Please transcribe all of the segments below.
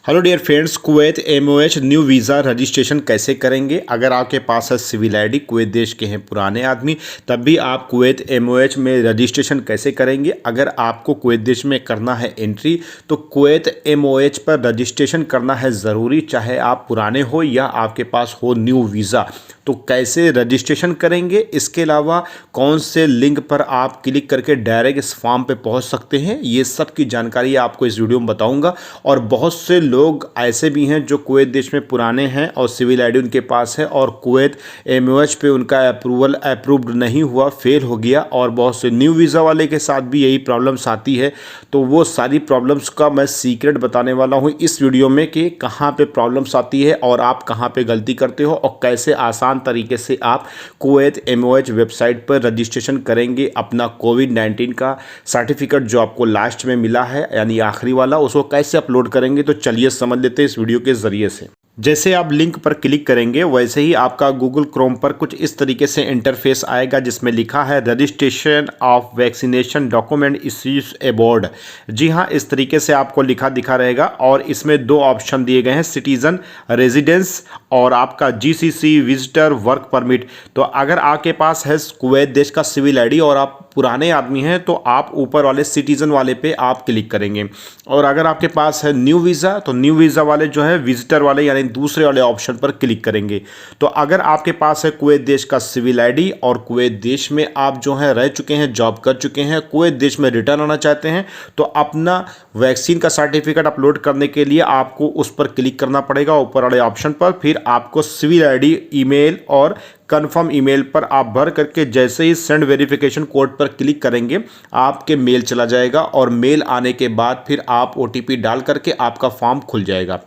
Hello dear friends, Kuwait MOH new visa registration कैसे करेंगे। अगर आपके पास है सिविल आईडी, कुवैत देश के हैं पुराने आदमी, तब भी आप कुवैत एमओएच में रजिस्ट्रेशन कैसे करेंगे। अगर आपको कुवैत देश में करना है एंट्री, तो कुवैत एमओएच पर रजिस्ट्रेशन करना है ज़रूरी, चाहे आप पुराने हो या आपके पास हो न्यू वीज़ा। तो कैसे रजिस्ट्रेशन करेंगे, इसके अलावा कौन से लिंक पर आप क्लिक करके डायरेक्ट इस फॉर्म पे पहुंच सकते हैं, ये सब की जानकारी आपको इस वीडियो में बताऊंगा। और बहुत से लोग ऐसे भी हैं जो कुवैत देश में पुराने हैं और सिविल आईडी उनके पास है और कुवैत एमओएच पे उनका अप्रूव्ड नहीं हुआ, फेल हो गया। और बहुत से न्यू वीज़ा वाले के साथ भी यही प्रॉब्लम्स आती है। तो वो सारी प्रॉब्लम्स का मैं सीक्रेट बताने वाला हूँ इस वीडियो में कि कहाँ पे प्रॉब्लम्स आती है और आप कहाँ पे गलती करते हो और कैसे आसान तरीके से आप कुवैत एमओएच वेबसाइट पर रजिस्ट्रेशन करेंगे। अपना कोविड-19 का सर्टिफिकेट जो आपको लास्ट में मिला है, यानी आखिरी वाला, उसको कैसे अपलोड करेंगे। तो चलिए समझ लेते हैं इस वीडियो के ज़रिए से। जैसे आप लिंक पर क्लिक करेंगे वैसे ही आपका गूगल क्रोम पर कुछ इस तरीके से इंटरफेस आएगा, जिसमें लिखा है registration of vaccination document issues abroad. जी हाँ, इस तरीके से आपको लिखा दिखा रहेगा और इसमें दो ऑप्शन दिए गए हैं, सिटीजन रेजिडेंस और आपका जीसीसी विजिटर वर्क परमिट। तो अगर आपके पास है कुवैत देश का सिविल आईडी और आप पुराने आदमी हैं तो आप ऊपर वाले सिटीजन वाले पे आप क्लिक करेंगे। और अगर आपके पास है न्यू वीज़ा तो न्यू वीज़ा वाले जो है विजिटर वाले यानी दूसरे वाले ऑप्शन पर क्लिक करेंगे। तो अगर आपके पास है कुवैत देश का सिविल आईडी और कुवैत देश में आप जो है रह चुके हैं, जॉब कर चुके हैं, कुवैत देश में रिटर्न आना चाहते हैं, तो अपना वैक्सीन का सर्टिफिकेट अपलोड करने के लिए आपको उस पर क्लिक करना पड़ेगा ऊपर वाले ऑप्शन पर। फिर आपको सिविल आईडी, ईमेल और कन्फर्म ईमेल पर आप भर करके जैसे ही सेंड वेरिफिकेशन कोड पर क्लिक करेंगे आपके मेल चला जाएगा और मेल आने के बाद फिर आप ओटीपी डाल करके आपका फॉर्म खुल जाएगा।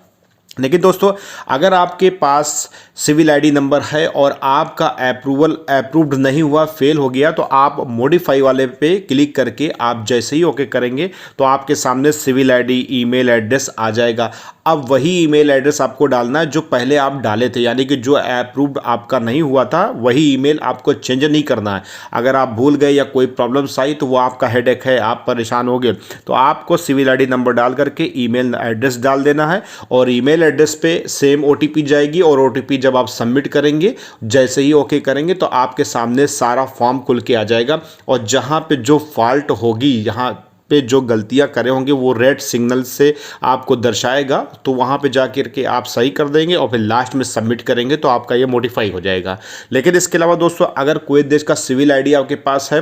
लेकिन दोस्तों, अगर आपके पास सिविल आईडी नंबर है और आपका अप्रूव्ड नहीं हुआ, फेल हो गया, तो आप मॉडिफाई वाले पे क्लिक करके आप जैसे ही ओके करेंगे तो आपके सामने सिविल आईडी, ईमेल एड्रेस आ जाएगा। अब वही ईमेल एड्रेस आपको डालना है जो पहले आप डाले थे, यानी कि जो अप्रूव्ड आपका नहीं हुआ था वही ईमेल आपको चेंज नहीं करना है। अगर आप भूल गए या कोई प्रॉब्लम्स आई तो वो आपका हेडेक है, आप परेशान हो गए, तो आपको सिविल आईडी नंबर डाल करके ईमेल एड्रेस डाल देना है और ईमेल एड्रेस पे सेम ओटीपी जाएगी। और ओटीपी जब आप सबमिट करेंगे, जैसे ही ओके करेंगे, तो आपके सामने सारा फॉर्म खुल के आ जाएगा। और जहाँ पे जो फॉल्ट होगी, यहाँ पे जो गलतियां करे होंगे, वो रेड सिग्नल से आपको दर्शाएगा, तो वहां पे जाकर के आप सही कर देंगे और फिर लास्ट में सबमिट करेंगे तो आपका ये मॉडिफाई हो जाएगा। लेकिन इसके अलावा दोस्तों, अगर कुवैत देश का सिविल आईडी आपके पास है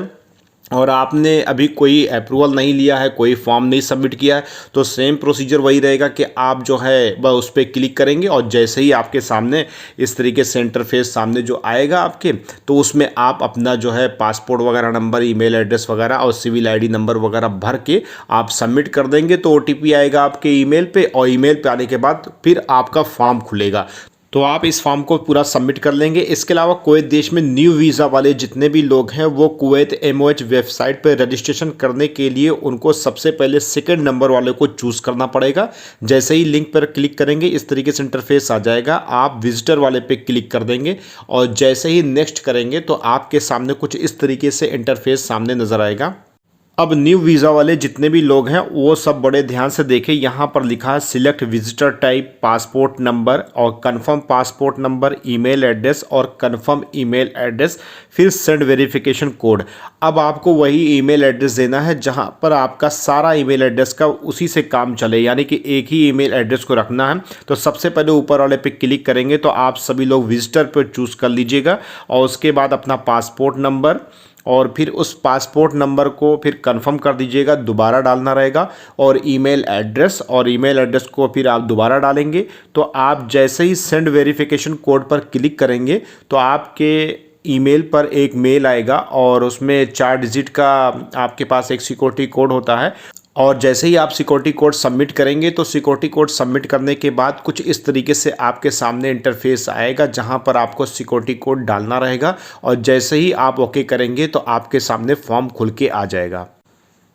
और आपने अभी कोई अप्रूवल नहीं लिया है, कोई फॉर्म नहीं सबमिट किया है, तो सेम प्रोसीजर वही रहेगा कि आप जो है बस उस पर क्लिक करेंगे और जैसे ही आपके सामने इस तरीके से इंटरफेस सामने जो आएगा आपके, तो उसमें आप अपना जो है पासपोर्ट वगैरह नंबर, ईमेल एड्रेस वगैरह और सिविल आईडी नंबर वगैरह भर के आप सबमिट कर देंगे तो ओटीपी आएगा आपके ईमेल पे और ईमेल पे आने के बाद फिर आपका फॉर्म खुलेगा। तो आप इस फॉर्म को पूरा सबमिट कर लेंगे। इसके अलावा कुवैत देश में न्यू वीज़ा वाले जितने भी लोग हैं वो कुवैत एमओएच वेबसाइट पर रजिस्ट्रेशन करने के लिए उनको सबसे पहले सेकंड नंबर वाले को चूज़ करना पड़ेगा। जैसे ही लिंक पर क्लिक करेंगे इस तरीके से इंटरफेस आ जाएगा, आप विजिटर वाले पे क्लिक कर देंगे और जैसे ही नेक्स्ट करेंगे तो आपके सामने कुछ इस तरीके से इंटरफेस सामने नज़र आएगा। अब न्यू वीज़ा वाले जितने भी लोग हैं वो सब बड़े ध्यान से देखें, यहाँ पर लिखा है select visitor type, passport number और confirm passport number, email address और कंफर्म ईमेल एड्रेस, फिर सेंड वेरिफिकेशन कोड। अब आपको वही ईमेल एड्रेस देना है जहाँ पर आपका सारा ईमेल एड्रेस का उसी से काम चले, यानी कि एक ही ईमेल एड्रेस को रखना है। तो सबसे पहले ऊपर वाले पे क्लिक करेंगे तो आप सभी लोग विजिटर पर चूज़ कर लीजिएगा और उसके बाद अपना पासपोर्ट नंबर और फिर उस पासपोर्ट नंबर को फिर कंफर्म कर दीजिएगा, दोबारा डालना रहेगा और ईमेल एड्रेस को फिर आप दोबारा डालेंगे। तो आप जैसे ही सेंड वेरिफिकेशन कोड पर क्लिक करेंगे तो आपके ईमेल पर एक मेल आएगा और उसमें 4 डिजिट का आपके पास एक सिक्योरिटी कोड होता है। और जैसे ही आप सिक्योरिटी कोड सबमिट करेंगे तो सिक्योरिटी कोड सबमिट करने के बाद कुछ इस तरीके से आपके सामने इंटरफेस आएगा जहां पर आपको सिक्योरिटी कोड डालना रहेगा और जैसे ही आप ओके करेंगे तो आपके सामने फॉर्म खुल के आ जाएगा।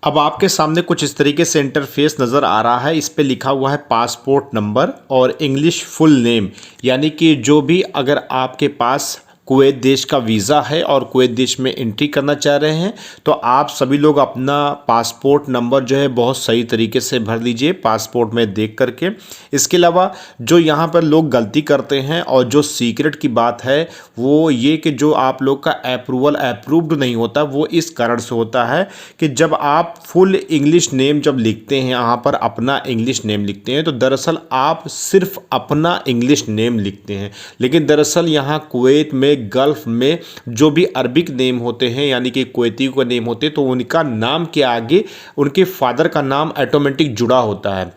अब आपके सामने कुछ इस तरीके से इंटरफेस नज़र आ रहा है, इस पे लिखा हुआ है पासपोर्ट नंबर और इंग्लिश फुल नेम, यानी कि जो भी अगर आपके पास कुवैत देश का वीज़ा है और कुवैत देश में एंट्री करना चाह रहे हैं, तो आप सभी लोग अपना पासपोर्ट नंबर जो है बहुत सही तरीके से भर लीजिए पासपोर्ट में देख करके। इसके अलावा जो यहाँ पर लोग गलती करते हैं और जो सीक्रेट की बात है वो ये कि जो आप लोग का अप्रूव्ड नहीं होता, वो इस कारण से होता है कि जब आप फुल इंग्लिश नेम जब लिखते हैं, यहाँ पर अपना इंग्लिश नेम लिखते हैं, तो दरअसल आप सिर्फ अपना इंग्लिश नेम लिखते हैं, लेकिन दरअसल यहाँ कुवैत में गल्फ़ में जो भी अरबिक नेम होते हैं यानी कि कुवैती का नेम होते हैं, तो उनका नाम के आगे उनके फादर का नाम ऑटोमेटिक जुड़ा होता है।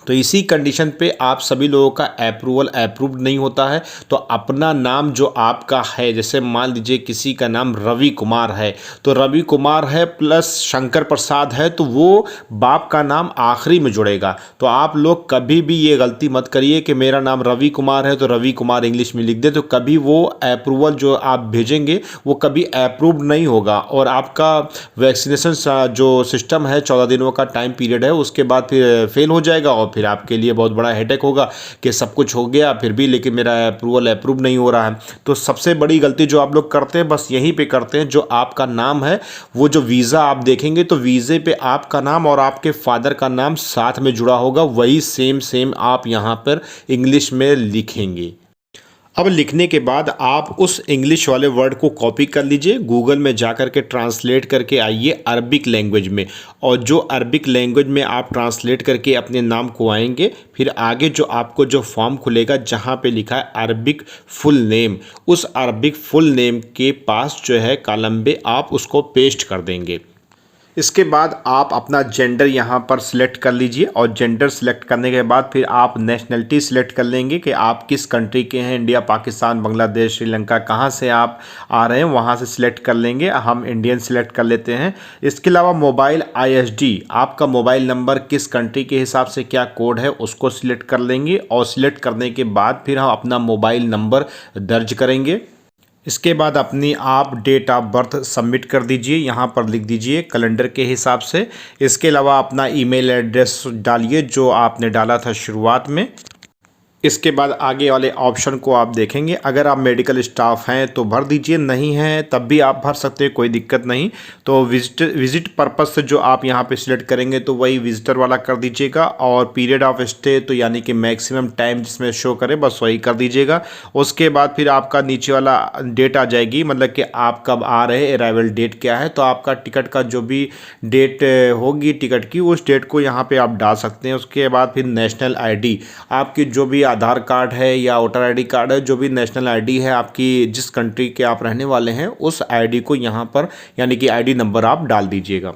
तो इसी कंडीशन पे आप सभी लोगों का अप्रूव्ड नहीं होता है। तो अपना नाम जो आपका है, जैसे मान लीजिए किसी का नाम रवि कुमार है, तो रवि कुमार है प्लस शंकर प्रसाद है, तो वो बाप का नाम आखिरी में जुड़ेगा। तो आप लोग कभी भी ये गलती मत करिए कि मेरा नाम रवि कुमार है तो रवि कुमार इंग्लिश में लिख दे, तो कभी वो अप्रूवल जो आप भेजेंगे वो कभी अप्रूव्ड नहीं होगा। और आपका वैक्सीनेशन जो सिस्टम है 14 दिनों का टाइम पीरियड है, उसके बाद फिर फेल हो जाएगा और फिर आपके लिए बहुत बड़ा हेडेक होगा कि सब कुछ हो गया फिर भी लेकिन मेरा अप्रूव नहीं हो रहा है। तो सबसे बड़ी गलती जो आप लोग करते हैं बस यहीं पे करते हैं, जो आपका नाम है वो जो वीज़ा आप देखेंगे तो वीज़े पे आपका नाम और आपके फादर का नाम साथ में जुड़ा होगा, वही सेम आप यहाँ पर इंग्लिश में लिखेंगे। अब लिखने के बाद आप उस इंग्लिश वाले वर्ड को कॉपी कर लीजिए, गूगल में जा कर के ट्रांसलेट करके आइए अरबिक लैंग्वेज में, और जो अरबिक लैंग्वेज में आप ट्रांसलेट करके अपने नाम को आएंगे, फिर आगे जो आपको जो फॉर्म खुलेगा जहाँ पे लिखा है अरबिक फुल नेम, उस अरबिक फुल नेम के पास जो है कॉलम पे आप उसको पेस्ट कर देंगे। इसके बाद आप अपना जेंडर यहाँ पर सिलेक्ट कर लीजिए, और जेंडर सिलेक्ट करने के बाद फिर आप नेशनलिटी सिलेक्ट कर लेंगे कि आप किस कंट्री के हैं, इंडिया, पाकिस्तान, बांग्लादेश, श्रीलंका, कहाँ से आप आ रहे हैं वहाँ से सिलेक्ट कर लेंगे। हम इंडियन सिलेक्ट कर लेते हैं। इसके अलावा मोबाइल ISD, आपका मोबाइल नंबर किस कंट्री के हिसाब से क्या कोड है उसको सिलेक्ट कर लेंगे, और सिलेक्ट करने के बाद फिर हम अपना मोबाइल नंबर दर्ज करेंगे। इसके बाद अपनी आप डेट ऑफ बर्थ सबमिट कर दीजिए, यहाँ पर लिख दीजिए कैलेंडर के हिसाब से। इसके अलावा अपना ईमेल एड्रेस डालिए जो आपने डाला था शुरुआत में। इसके बाद आगे वाले ऑप्शन को आप देखेंगे, अगर आप मेडिकल स्टाफ हैं तो भर दीजिए, नहीं हैं तब भी आप भर सकते हैं, कोई दिक्कत नहीं। तो विजिट पर्पस से जो आप यहाँ पे सिलेक्ट करेंगे तो वही विजिटर वाला कर दीजिएगा, और पीरियड ऑफ स्टे तो यानी कि मैक्सिमम टाइम जिसमें शो करे बस वही कर दीजिएगा। उसके बाद फिर आपका नीचे वाला डेट आ जाएगी, मतलब कि आप कब आ रहे हैं, अराइवल डेट क्या है। तो आपका टिकट का जो भी डेट होगी टिकट की, उस डेट को यहाँ पर आप डाल सकते हैं। उसके बाद फिर नेशनल ID, आपकी जो भी आधार कार्ड है या वोटर ID कार्ड है, जो भी नेशनल ID है आपकी, जिस कंट्री के आप रहने वाले हैं उस ID को यहाँ पर यानी कि ID नंबर आप डाल दीजिएगा।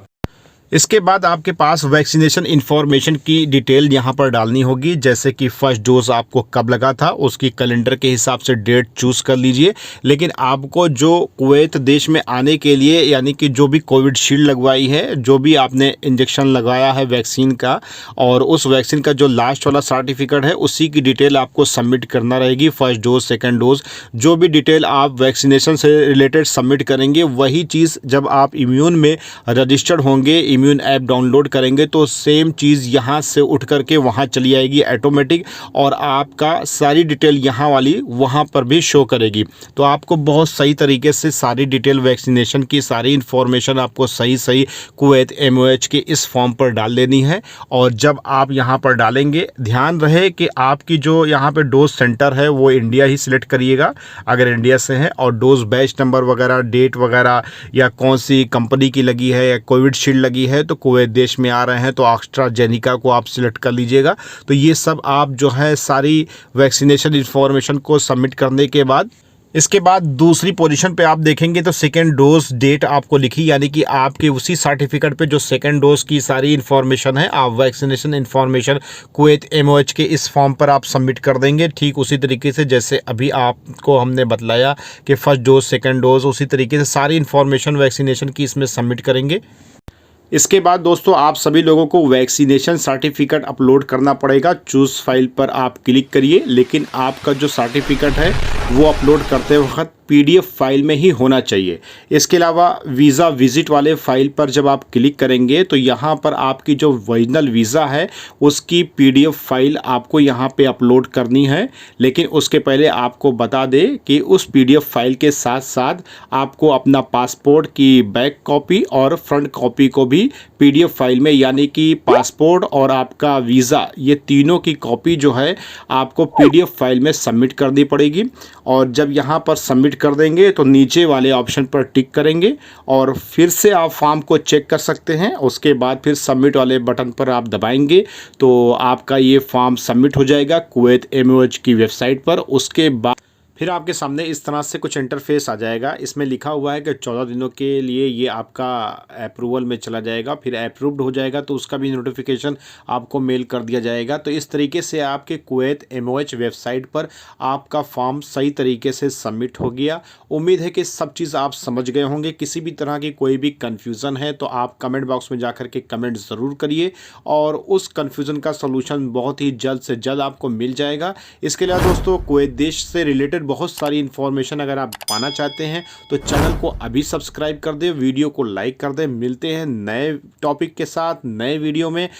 इसके बाद आपके पास वैक्सीनेशन इन्फॉर्मेशन की डिटेल यहाँ पर डालनी होगी, जैसे कि फर्स्ट डोज आपको कब लगा था उसकी कैलेंडर के हिसाब से डेट चूज़ कर लीजिए। लेकिन आपको जो कुवैत देश में आने के लिए यानी कि जो भी कोविड शील्ड लगवाई है, जो भी आपने इंजेक्शन लगाया है वैक्सीन का, और उस वैक्सीन का जो लास्ट वाला सर्टिफिकेट है उसी की डिटेल आपको सबमिट करना रहेगी। फर्स्ट डोज, सेकेंड डोज, जो भी डिटेल आप वैक्सीनेशन से रिलेटेड सबमिट करेंगे, वही चीज़ जब आप इम्यून में रजिस्टर्ड होंगे, इम्यून ऐप डाउनलोड करेंगे, तो सेम चीज़ यहाँ से उठ करके वहाँ चली आएगी ऑटोमेटिक, और आपका सारी डिटेल यहाँ वाली वहाँ पर भी शो करेगी। तो आपको बहुत सही तरीके से सारी डिटेल वैक्सीनेशन की सारी इन्फॉर्मेशन आपको सही कुवैत MOH के इस फॉर्म पर डाल देनी है। और जब आप यहाँ पर डालेंगे, ध्यान रहे कि आपकी जो यहाँ पे डोज सेंटर है वो इंडिया ही सिलेक्ट करिएगा अगर इंडिया से है, और डोज बैच नंबर वगैरह, डेट वगैरह, या कौन सी कंपनी की लगी है या कोविड शील्ड लगी है, तो कुवैत देश में आ रहे हैं तो एस्ट्राजेनेका को आप सिलेक्ट कर लीजिएगा। तो ये सब आप जो है सारी वैक्सीनेशन इन्फॉर्मेशन को सबमिट करने के बाद, इसके बाद दूसरी पोजीशन पे आप देखेंगे तो सेकेंड डोज डेट आपको लिखी, यानी कि आपके उसी सर्टिफिकेट पे जो सेकेंड डोज की सारी इन्फॉर्मेशन है, आप वैक्सीनेशन इन्फॉर्मेशन कुवैत MOH के इस फॉर्म पर आप सबमिट कर देंगे, ठीक उसी तरीके से जैसे अभी आपको हमने बतलाया कि फर्स्ट डोज, सेकेंड डोज, उसी तरीके से सारी इन्फॉर्मेशन वैक्सीनेशन की इसमें सबमिट करेंगे। इसके बाद दोस्तों आप सभी लोगों को वैक्सीनेशन सर्टिफिकेट अपलोड करना पड़ेगा। चूज़ फाइल पर आप क्लिक करिए, लेकिन आपका जो सर्टिफिकेट है वो अपलोड करते वक्त PDF फाइल में ही होना चाहिए। इसके अलावा वीज़ा विज़िट वाले फाइल पर जब आप क्लिक करेंगे तो यहाँ पर आपकी जो ओरिजिनल वीज़ा है उसकी PDF फाइल आपको यहाँ पे अपलोड करनी है। लेकिन उसके पहले आपको बता दें कि उस PDF फाइल के साथ साथ आपको अपना पासपोर्ट की बैक कॉपी और फ्रंट कॉपी को भी PDF फाइल में, यानी कि पासपोर्ट और आपका वीज़ा, ये तीनों की कॉपी जो है आपको PDF फाइल में सबमिट करनी पड़ेगी। और जब यहाँ पर सबमिट कर देंगे तो नीचे वाले ऑप्शन पर टिक करेंगे और फिर से आप फॉर्म को चेक कर सकते हैं। उसके बाद फिर सबमिट वाले बटन पर आप दबाएंगे तो आपका ये फॉर्म सबमिट हो जाएगा कुवैत MOH की वेबसाइट पर। उसके बाद फिर आपके सामने इस तरह से कुछ इंटरफेस आ जाएगा। इसमें लिखा हुआ है कि 14 दिनों के लिए ये आपका अप्रूवल में चला जाएगा, फिर अप्रूव्ड हो जाएगा तो उसका भी नोटिफिकेशन आपको मेल कर दिया जाएगा। तो इस तरीके से आपके कुवैत MOH वेबसाइट पर आपका फॉर्म सही तरीके से सबमिट हो गया। उम्मीद है कि सब चीज़ आप समझ गए होंगे। किसी भी तरह की कोई भी कन्फ्यूज़न है तो आप कमेंट बॉक्स में जाकर के कमेंट ज़रूर करिए और उस कन्फ्यूज़न का सलूशन बहुत ही जल्द से जल्द आपको मिल जाएगा। इसके अलावा दोस्तों, कुवैत देश से रिलेटेड बहुत सारी इन्फॉर्मेशन अगर आप पाना चाहते हैं तो चैनल को अभी सब्सक्राइब कर दें, वीडियो को लाइक कर दें। मिलते हैं नए टॉपिक के साथ नए वीडियो में।